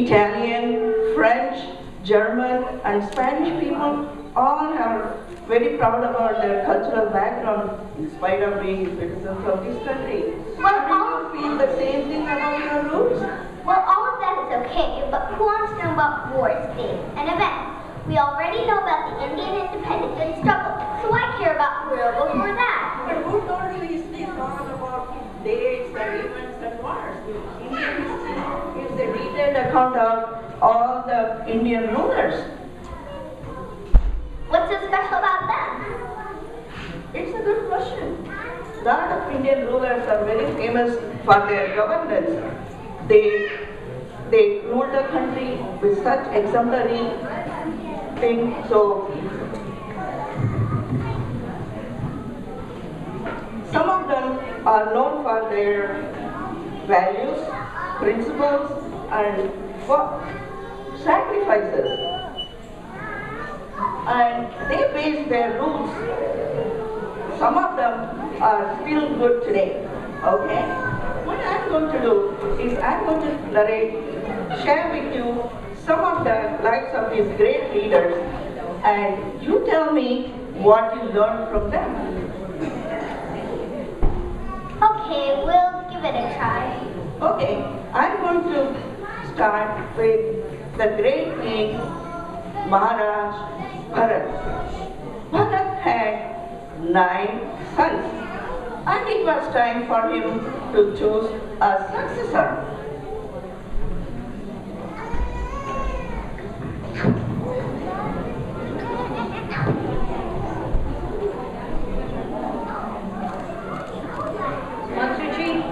Italian, French, German, and Spanish people all are very proud about their cultural background in spite of being citizens of this country. Well, Do you feel the same thing about your roots? Well, all of that is okay, but who wants to know about wars, dates, and events? We already know about the Indian independence and struggle, so I care about real before that. But who told you these things all about dates and events and wars? Indian history gives a detailed account of all the Indian rulers. What's so special about them? It's a good question. A lot of Indian rulers are very famous for their governance. They ruled the country with such exemplary thing. So some of them are known for their values, principles, and sacrifices. And they base their rules. Some of them are still good today. Okay? What I'm going to do is I'm going to share with you some of the lives of these great leaders, and you tell me what you learned from them. Okay, we'll give it a try. Okay, I'm going to start with the great king Maharaj Bharath. Bharath had 9 sons, and it was time for him to choose a successor.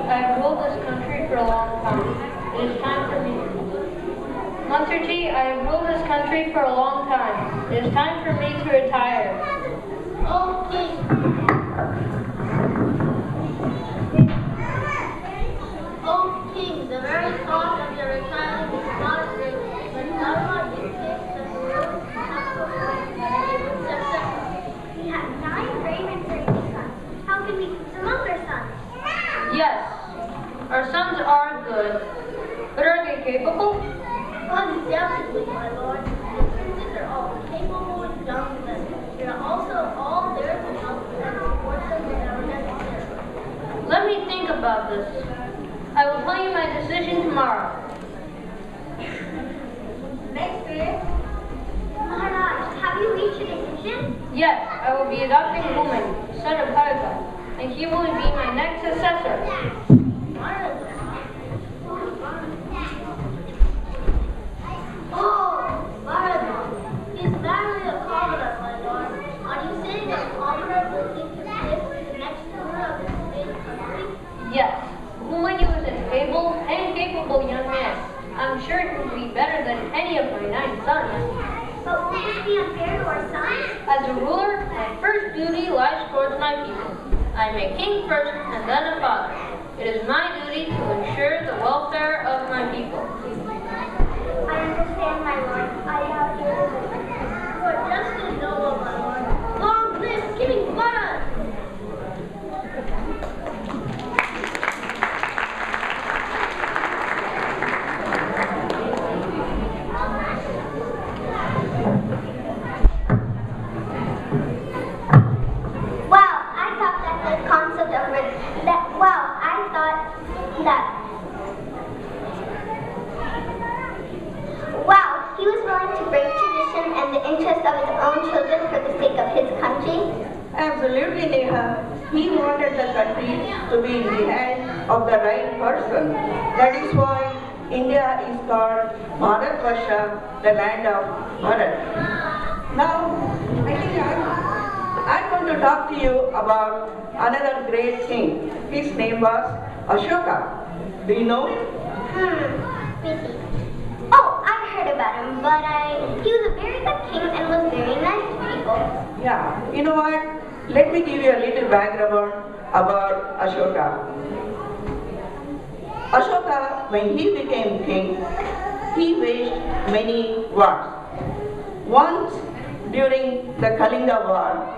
I've ruled this country for a long time. It is time for me. Monterji, I have ruled this country for a long time. It is time for me to retire. Okay. Oh, King, the very thought of your retirement is not great, but Tarun dictates that the world have proclaimed that he would successor. We have 9 brave and courageous sons. How can we choose among their sons? Yes, our sons are good, but are they capable? Undoubtedly, my lord. The princes are all capable and young men. They are also all there to help and support them whenever necessary. Let me think about this. I will tell you my decision tomorrow. Next day, Maharaj, have you reached a decision? Yes, I will be adopting a woman, son of Rekha, and he will be my next successor. Oh, Bharath, is married a commoner, my lord? Are you saying that a commoner will think to live the next ruler of this great country? Yes, Bhimaraju is an able and capable young man. I'm sure he will be better than any of my 9 sons. But won't this be unfair to our sons? As a ruler, my first duty lies towards my people. I am a king first and then a father. It is my duty to ensure the welfare of my people. I understand, my lord. I have your decision. You are just as noble, my lord. Long live King Bharath! Wow, he was willing to break tradition and the interest of his own children for the sake of his country. absolutely, Neha. He wanted the country to be in the hands of the right person. That is why India is called Bharat Varsha, the land of Bharat. Now, I think I'm going to talk to you about another great king. His name was Ashoka. Do you know him? Busy. Oh, I heard about him, but he was a very good king and was very nice to people. Yeah, you know what? Let me give you a little background about Ashoka. Ashoka, when he became king, he waged many wars. Once during the Kalinga War,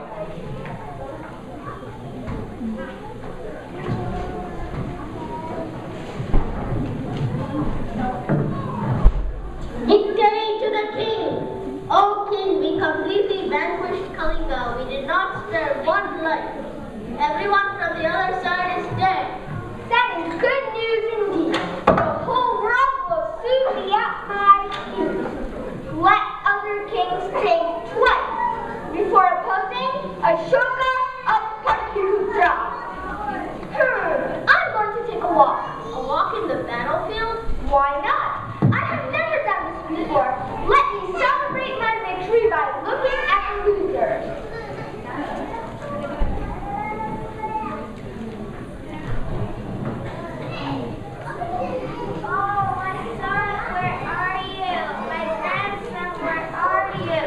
Kalinga, we did not spare one life. Everyone from the other side is dead. That is good news indeed. The whole world will soon be at my feet. Let other kings think twice before opposing Ashoka of Bharath. I'm going to take a walk. A walk in the battlefield? Why not? I have never done this before. Let me celebrate my victory by looking at the losers. Oh, my son, where are you? My grandson, where are you?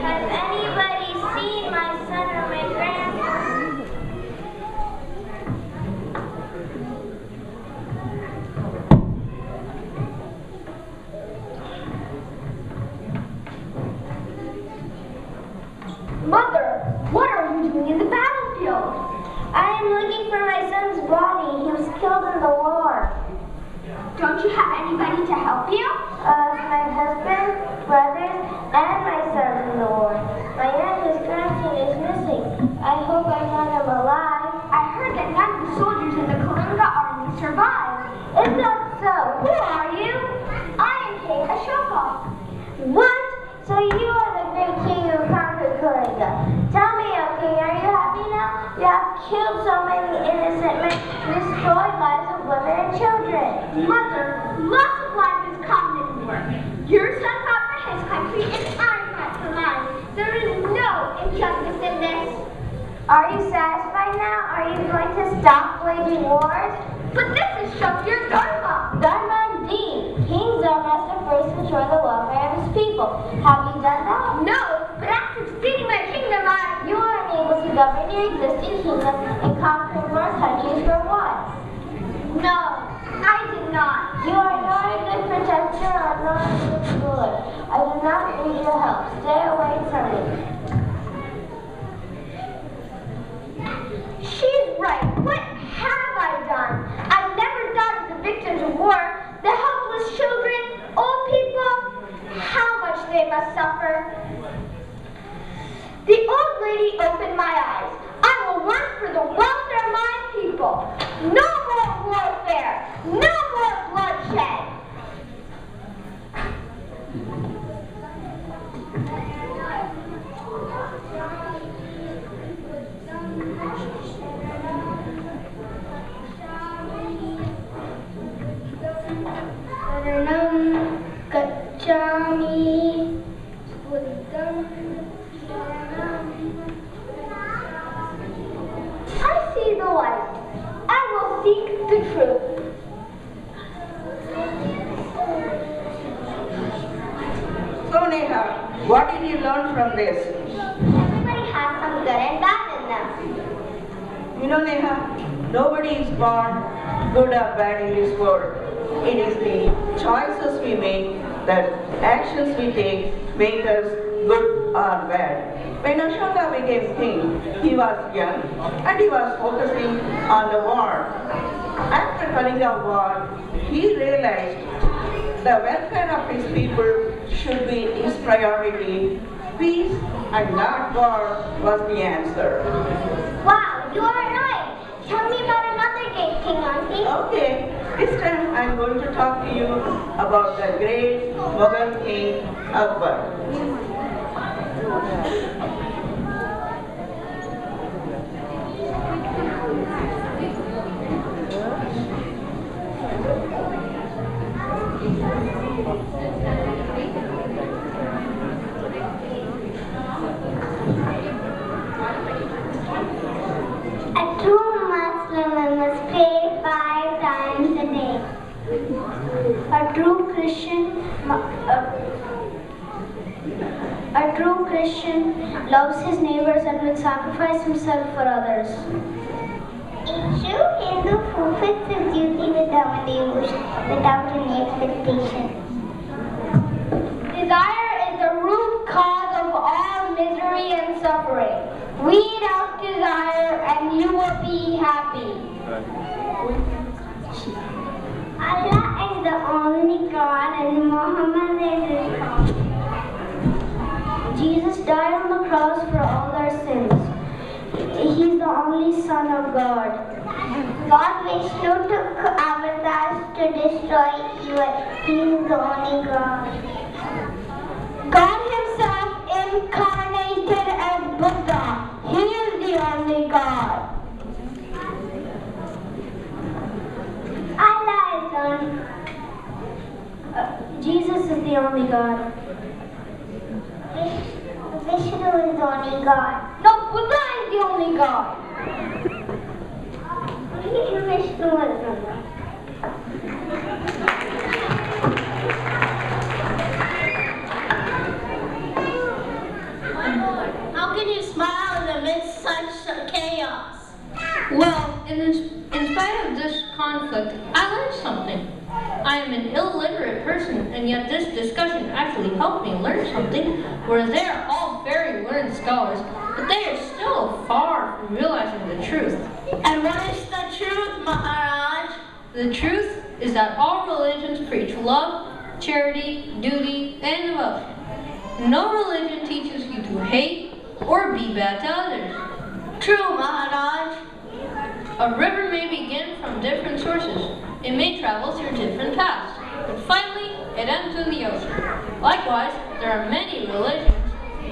Has anybody seen my son or my grandson? Mother, what are you doing in the battlefield? I am looking for my son's body. He was killed in the war. Don't you have anybody to help you? My husband, brothers, and my sons in the war. My youngest grandson is missing. I hope I find him alive. I heard that none of the soldiers in the Kalinga army survived. Is that so? Who are you? I am King Ashoka. What? So you are the great king who conquered Kalinga. Tell me, O king, are you happy now? You have killed so many innocent men, destroyed lives of women and children. Mother, loss of life is common in war. Your son fought for his country and I fought for mine. There is no injustice in this. Are you satisfied now? Are you going to stop waging wars? But this is just your dharma. Dharma indeed. Kings are must first ensure the welfare of his people. Have you done that? No, but after defeating my kingdom, You are unable to govern your existing kingdom and conquer more countries for what? No, I did not. You are not a good protector or not a good ruler. I do not need your help. Stay away from me. She's right. What have I done? I've never thought of the victims of war, the helpless children, old people, how much they must suffer. The old lady opened my eyes. I will work for the welfare of my people. No more warfare. No more bloodshed. Gajjar. I see the light. I will seek the truth. So Neha, what did you learn from this? Everybody has some good and bad in them. You know Neha, nobody is born good or bad in this world. It is the choices we make, the actions we take, make us good or bad. When Ashoka became king, he was young and he was focusing on the war. After Kalinga war, he realized the welfare of his people should be his priority. Peace and not war was the answer. Wow, you are right. Tell me about another great king, Auntie. Okay, this time I'm going to talk to you about the great Mughal king Akbar. A true Muslim must pray 5 times a day. A true Christian loves his neighbors and will sacrifice himself for others. A true Hindu fulfills his duty without any expectation. Desire is the root cause of all misery and suffering. Weed out desire and you will be happy. Allah is the only God and Muhammad is his prophet. Jesus died on the cross for all our sins. He's the only Son of God. God Vishnu took avatars to destroy evil. He is the only God. God himself incarnated as Buddha. He is the only God. Allah is on. Jesus is the only God. Vishnu is the only God. No, Buddha is the only God. Vishnu is the only God. My Lord, how can you smile in the midst of such chaos? Well, in spite of this conflict, I learned something. I am an illiterate person, and yet this discussion actually helped me learn something, whereas they are all very learned scholars, but they are still far from realizing the truth. And what is the truth, Maharaj? The truth is that all religions preach love, charity, duty, and devotion. No religion teaches you to hate or be bad to others. True, Maharaj. A river may begin from different sources. It may travel through different paths, but finally it ends in the ocean. Likewise, there are many religions.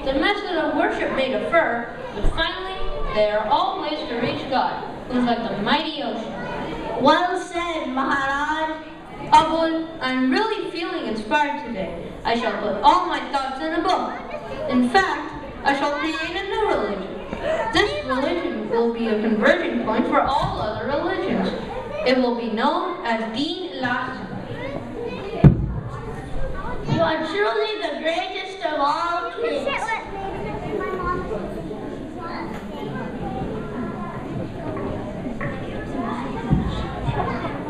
The method of worship may differ, but finally they are all ways to reach God, who is like the mighty ocean. Well said, Maharaj. Abul, I'm really feeling inspired today. I shall put all my thoughts in a book. In fact, I shall create a new religion. This religion will be a converging point for all other religions. It will be known as Deen Last. You are truly the greatest of all kings.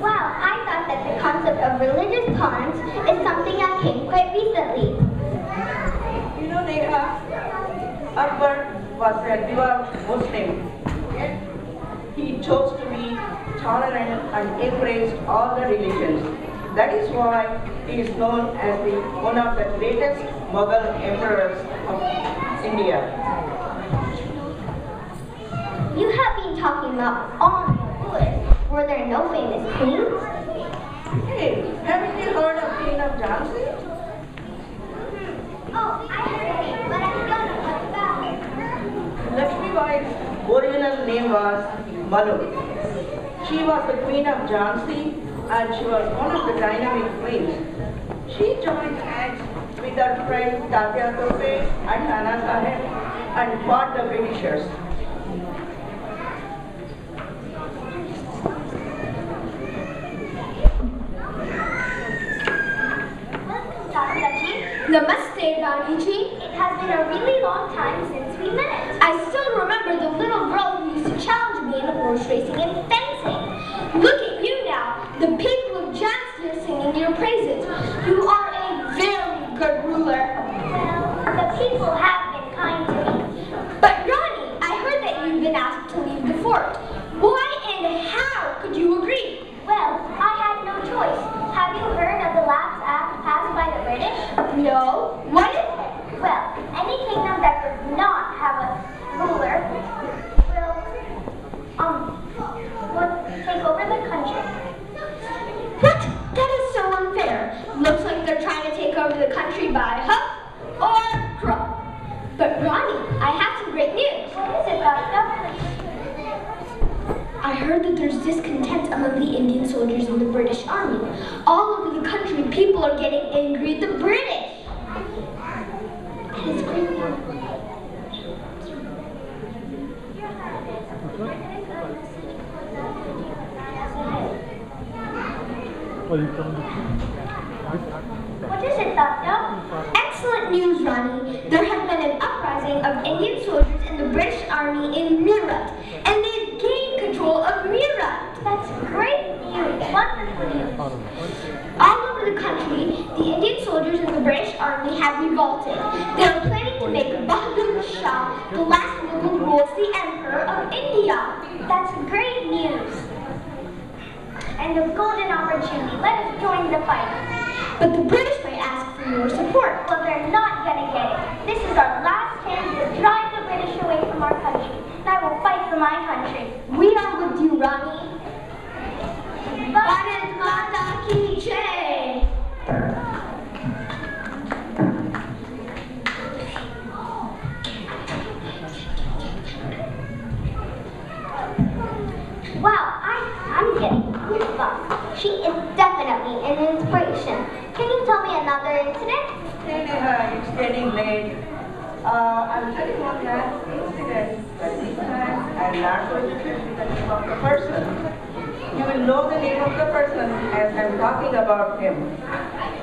Wow, I thought that the concept of religious tolerance is something that came quite recently. You know, Neha, Akbar was a devout Muslim. Yet he chose to be tolerant and embraced all the religions. That is why he is known as one of the greatest Mughal emperors of India. You have been talking about all rulers. Were there no famous queens? Hey, haven't you heard of Queen of Jhansi? Oh, I heard it, but I don't know much about her. Lakshmi Bai's original name was Malu. She was the Queen of Jhansi and she was one of the dynamic queens. She joined hands with her friend Tatya Tope and Nana Sahib and fought the Britishers. Namaste, Raniji. It has been a really long time since we met. I still remember the little girl who used to challenge me in horse racing and fencing. Look at you now. The people of Jhansi are singing your praises. You are a very good ruler. Well, the people have been kind to me. But Rani, I heard that you've been asked to leave the fort. Why and how could you agree? Well, I had no choice. Have you heard of the Lapse Act passed by the British? No. What is it? Well, any kingdom that does not have a ruler will take over the country. What? That is so unfair. Looks like they're trying to take over the country by hook or crook. But Ronnie, I have some great news. What is it, Doctor? I heard that there's discontent among the Indian soldiers in the British Army. All over the country, people are getting angry at the British. That is great news. What is it, Doctor? Excellent news, Ronnie. There has been an uprising of Indian soldiers in the British Army in Meerut, and they've gained control of Meerut. That's great news. Wonderful news. All over the country, the Indian soldiers in the British Army have revolted. They are planning to make Bahadur Shah the last Mughal rule as the Emperor of India. That's great news. And a golden opportunity. Let us join the fight. But the British might ask for your support. Well, they're not going to get it. This is our last for my country. We are with you, Rani. Bharat Mata Ki Jai! Wow, I'm getting goosebumps. She is definitely an inspiration. Can you tell me another incident? Hey Neha, it's getting late. I'll tell you one last incident, but this time I'm not going to tell you the name of the person. You will know the name of the person as I'm talking about him.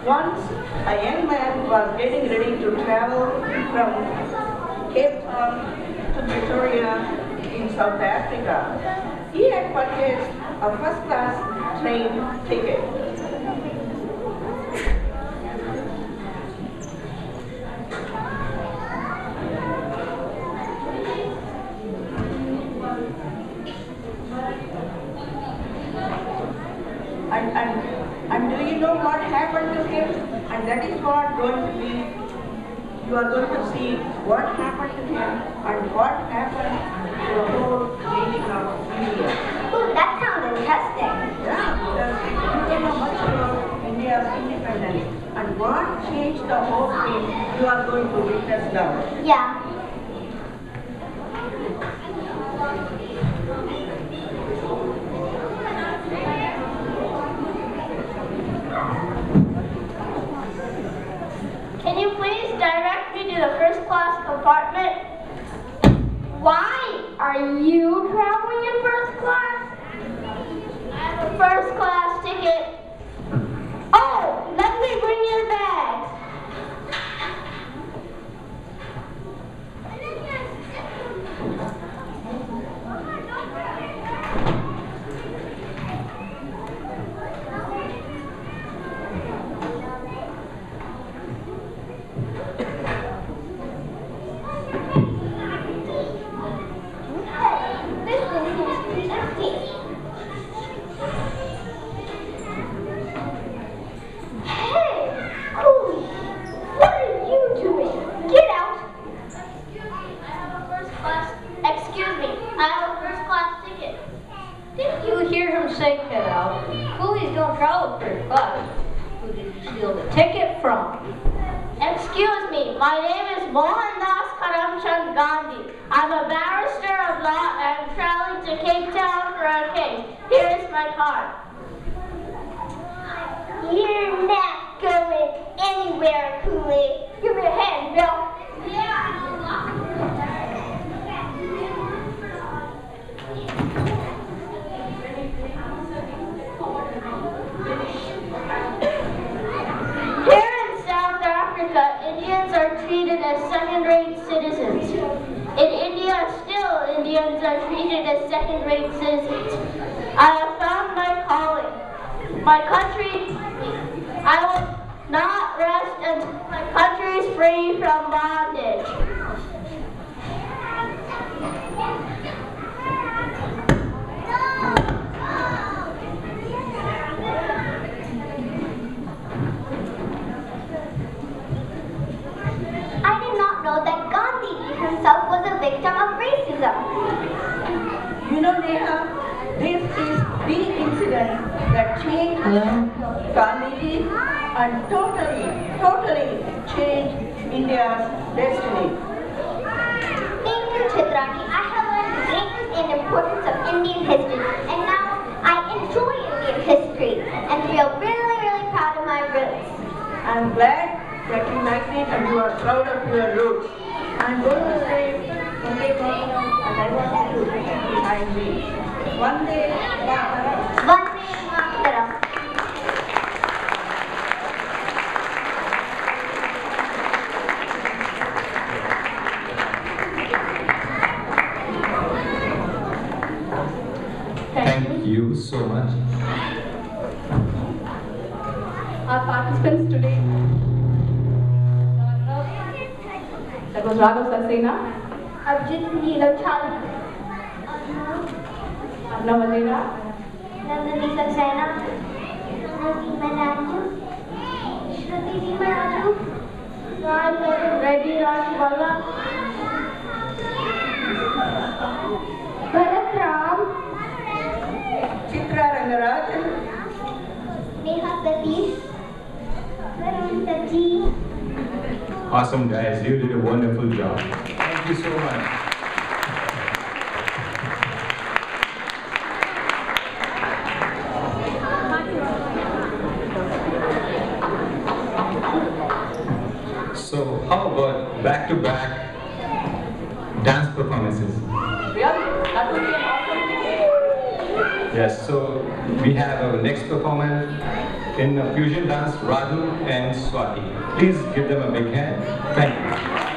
Once, a young man was getting ready to travel from Cape Town to Pretoria in South Africa. He had purchased a first-class train ticket. And do you know what happened to him? And that is what going to be, you are going to see what happened to him and what happened to the whole nation of India. Ooh, that sounds interesting. Yeah, because you don't know much about India's independence and what changed the whole thing you are going to witness now. Yeah. Can you please direct me to the first class compartment? Why are you traveling in first class? I have a first class ticket. Oh, let me bring your bags. This one seems to be empty. Hey, Coolie, what are you doing? Get out! Excuse me, I have a first class ticket. Didn't you hear him say get out? Coolies don't travel first class. Who did you steal the ticket from? Excuse me, my name is Mohandas Karamchand Gandhi. I'm a barrister of law and I'm traveling to Cape Town for a case. Here is my card. You're not going anywhere, Coolie. Give me a hand, Bill. Here in South Africa, Indians are treated as second-rate citizens. In India, still, Indians are treated as second-rate citizens. I have found my calling. My country, I will not rest until my country is free from bondage. I did not know that Gandhi himself was a victim of racism. You know, Neha, this is the incident that changed Gandhiji and totally changed India's destiny. Thank you, Chitrani. I have learned the greatness and importance of Indian history, and now I enjoy Indian history and feel really, really proud of my roots. I'm glad that you like it and you are proud of your roots. I'm going to say Vande Mataram and I want you to repeat behind me. Vande Mataram. Vande Mataram. Thank you so much. Our participants today, that was Ragav Saxena, Abijith Neelamchalil, Nandini, Nandini Saxena, Bhimaraju, Shruthi Bhimaraju, Rachumalla, Awesome guys, you did a wonderful job. Thank you so much. So how about back-to-back dance performances? Really? That would be an awesome thing. Yes, so we have our next performer in fusion dance, Raghav and Swati. Please give them a big hand. Thank you.